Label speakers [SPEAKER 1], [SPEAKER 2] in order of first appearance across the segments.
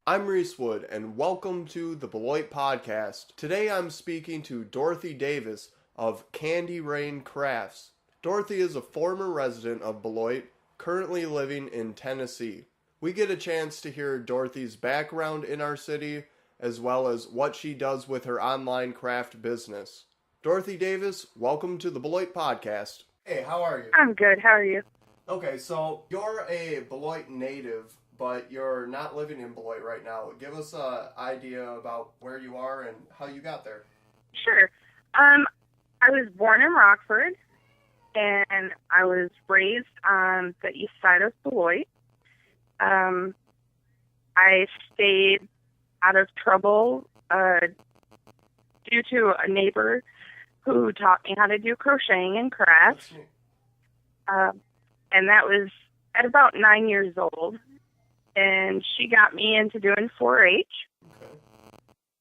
[SPEAKER 1] I'm Reese Wood, and welcome to the Beloit Podcast. Today I'm speaking to Dorothy Davis of Candy Rain Crafts. Dorothy is a former resident of Beloit, currently living in Tennessee. We get a chance to hear Dorothy's background in our city, as well as what she does with her online craft business. Dorothy Davis, welcome to the Beloit Podcast. Hey, how are you?
[SPEAKER 2] I'm good. How are you?
[SPEAKER 1] Okay, so you're a Beloit native, but you're not living in Beloit right now. Give us an idea about where you are and how you got there.
[SPEAKER 2] Sure. Um, I was born in Rockford, and I was raised on the east side of Beloit. Um, I stayed out of trouble due to a neighbor who taught me how to do crocheting and crafts.
[SPEAKER 1] That's neat.
[SPEAKER 2] Uh, and that was at about 9 years old. And she got me into doing 4-H.
[SPEAKER 1] Okay.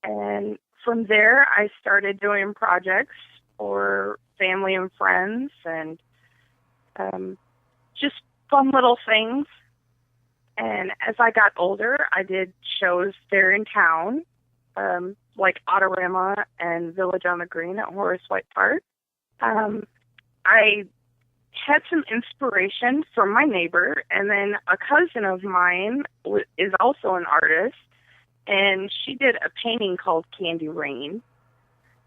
[SPEAKER 2] And from there, I started doing projects for family and friends and just fun little things. And as I got older, I did shows there in town, like Autorama and Village on the Green at Horace White Park. I had some inspiration from my neighbor, and then a cousin of mine is also an artist, and she did a painting called Candy Rain,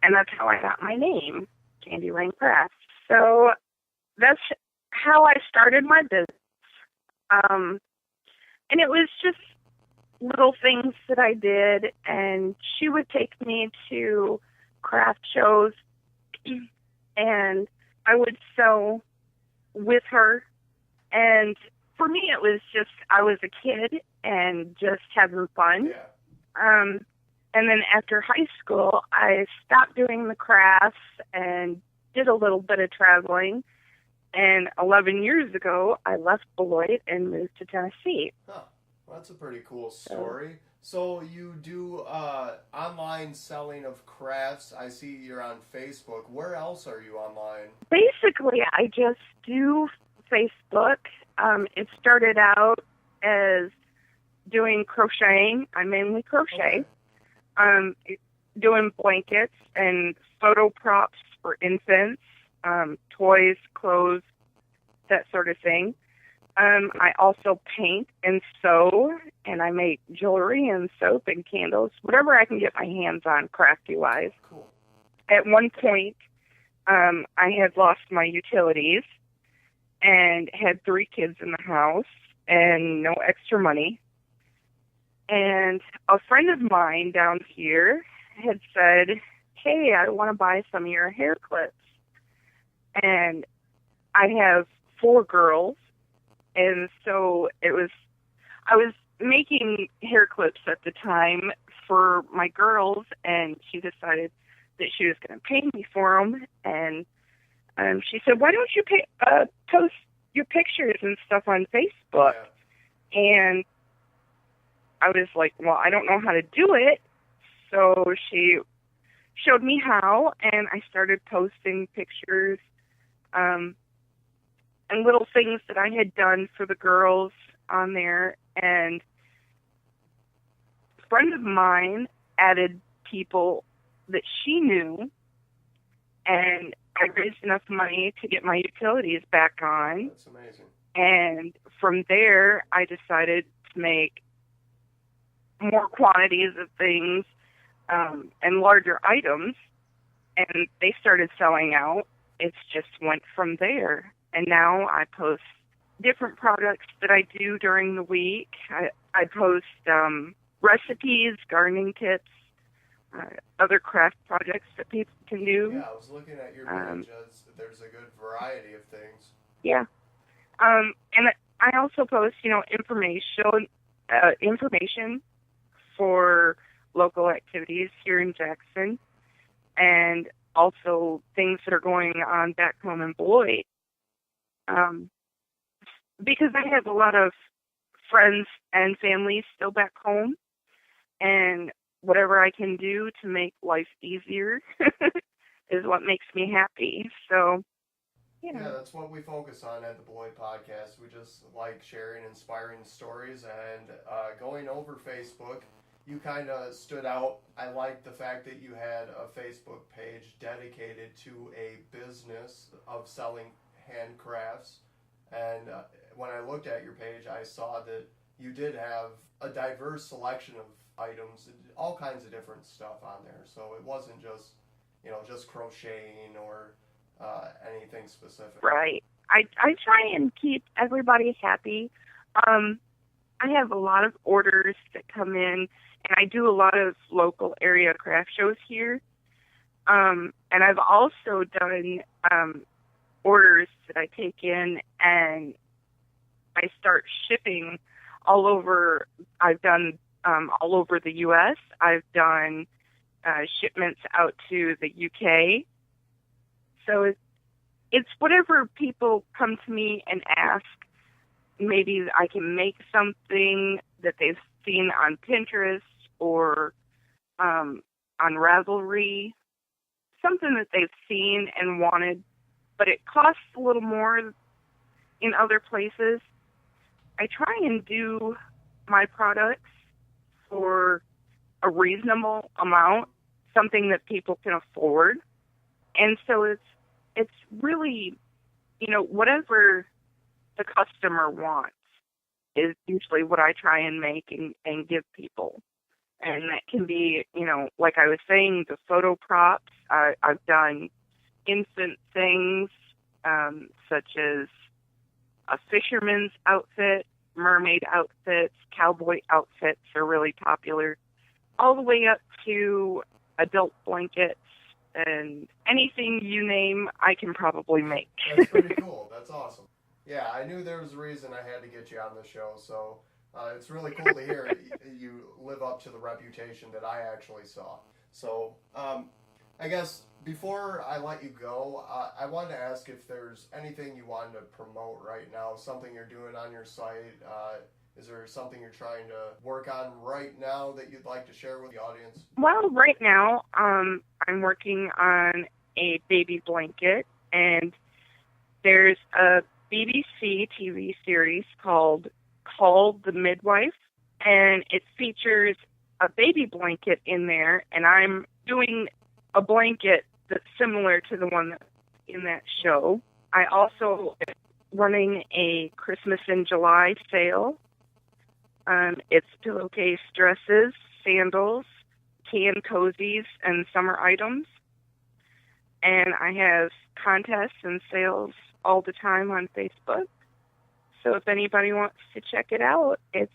[SPEAKER 2] and that's how I got my name, Candy Rain Crafts. So that's how I started my business. And it was just little things that I did, and she would take me to craft shows, and I would sew with her. And for me, it was just, I was a kid and just having fun.
[SPEAKER 1] Yeah.
[SPEAKER 2] And then after high school, I stopped doing the crafts and did a little bit of traveling. And 11 years ago, I left Beloit and moved to Tennessee.
[SPEAKER 1] Huh. Well, that's a pretty cool story. So you do online selling of crafts. I see you're on Facebook. Where else are you online?
[SPEAKER 2] Basically, I just do Facebook. It started out as doing crocheting. I mainly crochet.
[SPEAKER 1] Okay.
[SPEAKER 2] Um, Doing blankets and photo props for infants, toys, clothes, that sort of thing. I also paint and sew, and I make jewelry and soap and candles, whatever I can get my hands on crafty-wise.
[SPEAKER 1] Cool.
[SPEAKER 2] At one point, I had lost my utilities and had 3 kids in the house and no extra money. And a friend of mine down here had said, hey, I want to buy some of your hair clips. And I have 4 girls, and so I was making hair clips at the time for my girls, and she decided that she was going to pay me for them. And she said, why don't you post your pictures and stuff on Facebook?
[SPEAKER 1] Yeah.
[SPEAKER 2] And I was like, well, I don't know how to do it. So she showed me how, and I started posting pictures and little things that I had done for the girls on there. And a friend of mine added people that she knew, and I raised enough money to get my utilities back on.
[SPEAKER 1] That's amazing.
[SPEAKER 2] And from there, I decided to make more quantities of things and larger items, and they started selling out. It just went from there. And now I post different products that I do during the week. I post recipes, gardening tips, other craft projects that people can do.
[SPEAKER 1] Yeah, I was looking at your page. There's a good variety of things.
[SPEAKER 2] Yeah. And I also post, information for local activities here in Jackson, and also things that are going on back home in Beloit. Because I have a lot of friends and family still back home, and whatever I can do to make life easier is what makes me happy. So,
[SPEAKER 1] Yeah, that's what we focus on at the Beloit Podcast. We just like sharing inspiring stories and going over Facebook. You kind of stood out. I liked the fact that you had a Facebook page dedicated to a business of selling handcrafts. And when I looked at your page, I saw that you did have a diverse selection of items, all kinds of different stuff on there. So it wasn't just, just crocheting or anything specific.
[SPEAKER 2] Right. I try and keep everybody happy. I have a lot of orders that come in, and I do a lot of local area craft shows here. And I've also done orders that I take in and I start shipping all over. I've done all over the U.S. I've done shipments out to the UK. So it's whatever people come to me and ask. Maybe I can make something that they've seen on Pinterest or on Ravelry, something that they've seen and wanted, but it costs a little more in other places. I try and do my products for a reasonable amount, something that people can afford. And so it's really, whatever the customer wants is usually what I try and make and give people. And that can be, like I was saying, the photo props. I've done infant things, such as a fisherman's outfit, mermaid outfits, cowboy outfits are really popular, all the way up to adult blankets and anything you name, I can probably make.
[SPEAKER 1] That's pretty cool. That's awesome. Yeah, I knew there was a reason I had to get you on the show, so it's really cool to hear you live up to the reputation that I actually saw. So, I guess before I let you go, I wanted to ask if there's anything you wanted to promote right now, something you're doing on your site. Is there something you're trying to work on right now that you'd like to share with the audience?
[SPEAKER 2] Well, right now, I'm working on a baby blanket, and there's a BBC TV series called the Midwife, and it features a baby blanket in there, and I'm doing a blanket that's similar to the one that's in that show. I also am running a Christmas in July sale. It's pillowcase dresses, sandals, tan cozies, and summer items. And I have contests and sales all the time on Facebook. So if anybody wants to check it out, it's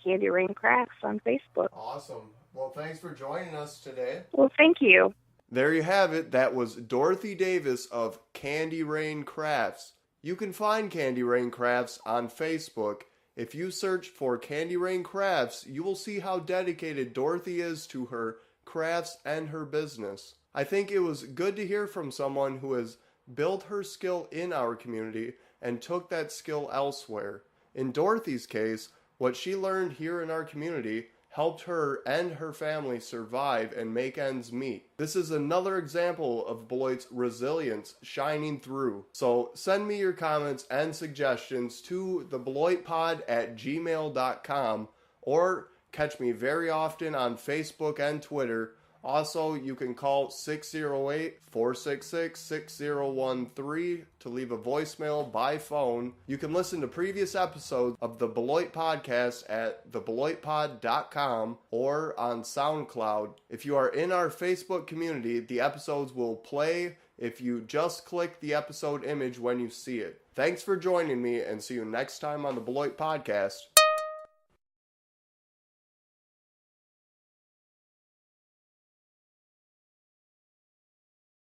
[SPEAKER 2] Candy Rain Crafts on Facebook.
[SPEAKER 1] Awesome. Well, thanks for joining us today.
[SPEAKER 2] Well, thank you.
[SPEAKER 1] There you have it. That was Dorothy Davis of Candy Rain Crafts. You can find Candy Rain Crafts on Facebook. If you search for Candy Rain Crafts, you will see how dedicated Dorothy is to her crafts and her business. I think it was good to hear from someone who has built her skill in our community and took that skill elsewhere. In Dorothy's case, what she learned here in our community helped her and her family survive and make ends meet. This is another example of Beloit's resilience shining through. So send me your comments and suggestions to thebeloitpod@gmail.com or catch me very often on Facebook and Twitter. Also, you can call 608-466-6013 to leave a voicemail by phone. You can listen to previous episodes of the Beloit Podcast at thebeloitpod.com or on SoundCloud. If you are in our Facebook community, the episodes will play if you just click the episode image when you see it. Thanks for joining me, and see you next time on the Beloit Podcast.